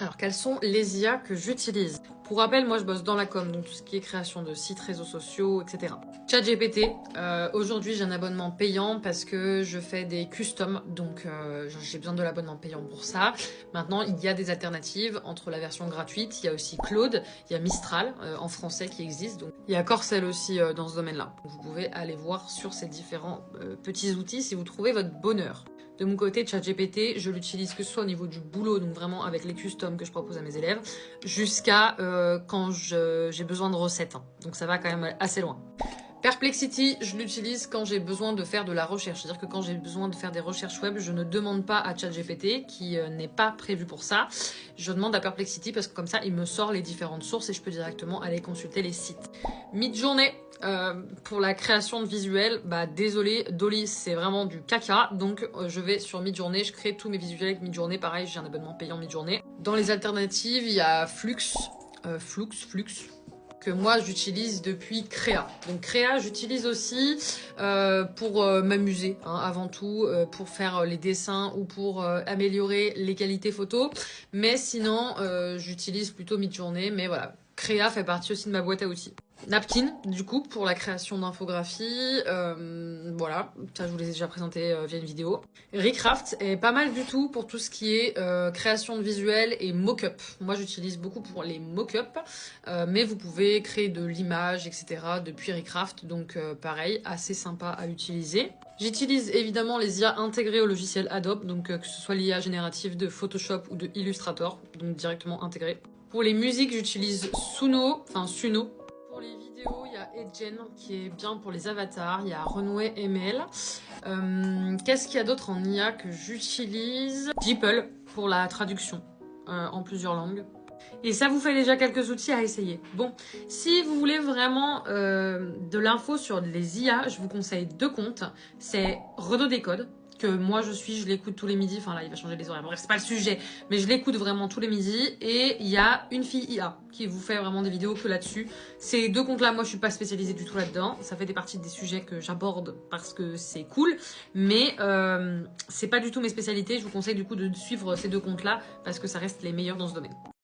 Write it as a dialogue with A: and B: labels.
A: Alors, quelles sont les IA que j'utilise? Pour rappel, moi je bosse dans la com, donc tout ce qui est création de sites, réseaux sociaux, etc. ChatGPT, aujourd'hui j'ai un abonnement payant parce que je fais des customs, donc j'ai besoin de l'abonnement payant pour ça. Maintenant, il y a des alternatives entre la version gratuite, il y a aussi Claude, il y a Mistral en français qui existe, donc il y a Corcel aussi dans ce domaine-là. Vous pouvez aller voir sur ces différents petits outils si vous trouvez votre bonheur. De mon côté, ChatGPT, je l'utilise que ce soit au niveau du boulot, donc vraiment avec les customs que je propose à mes élèves, jusqu'à quand j'ai besoin de recettes. Donc ça va quand même assez loin. Perplexity, je l'utilise quand j'ai besoin de faire de la recherche. C'est-à-dire que quand j'ai besoin de faire des recherches web, je ne demande pas à ChatGPT, qui n'est pas prévu pour ça. Je demande à Perplexity parce que comme ça, il me sort les différentes sources et je peux directement aller consulter les sites. Midjourney, pour la création de visuels, bah désolé, Dolly c'est vraiment du caca, donc je vais sur Midjourney, je crée tous mes visuels avec Midjourney, pareil j'ai un abonnement payant Midjourney. Dans les alternatives, il y a Flux, que moi j'utilise depuis Créa. Donc Créa j'utilise aussi pour m'amuser, hein, avant tout, pour faire les dessins ou pour améliorer les qualités photos, mais sinon j'utilise plutôt Midjourney, mais voilà. Créa fait partie aussi de ma boîte à outils. Napkin, du coup, pour la création d'infographies. Voilà, ça je vous l'ai déjà présenté via une vidéo. Recraft est pas mal du tout pour tout ce qui est création de visuels et mock-up. Moi, j'utilise beaucoup pour les mock-up, mais vous pouvez créer de l'image, etc. depuis Recraft, donc pareil, assez sympa à utiliser. J'utilise évidemment les IA intégrées au logiciel Adobe, donc que ce soit l'IA générative de Photoshop ou de Illustrator, donc directement intégré. Pour les musiques, j'utilise Suno. Pour les vidéos, il y a Edgen qui est bien pour les avatars. Il y a Runway ML. Qu'est-ce qu'il y a d'autre en IA que j'utilise? DeepL pour la traduction en plusieurs langues. Et ça vous fait déjà quelques outils à essayer. Bon, si vous voulez vraiment de l'info sur les IA, je vous conseille 2 comptes. C'est Renaud Décode, que moi je l'écoute tous les midis. Enfin là, il va changer les horaires. Bref, c'est pas le sujet, mais je l'écoute vraiment tous les midis. Et il y a Une fille IA qui vous fait vraiment des vidéos que là-dessus. Ces 2 comptes-là, moi je suis pas spécialisée du tout là-dedans. Ça fait des parties des sujets que j'aborde parce que c'est cool, mais c'est pas du tout mes spécialités. Je vous conseille du coup de suivre ces 2 comptes-là parce que ça reste les meilleurs dans ce domaine.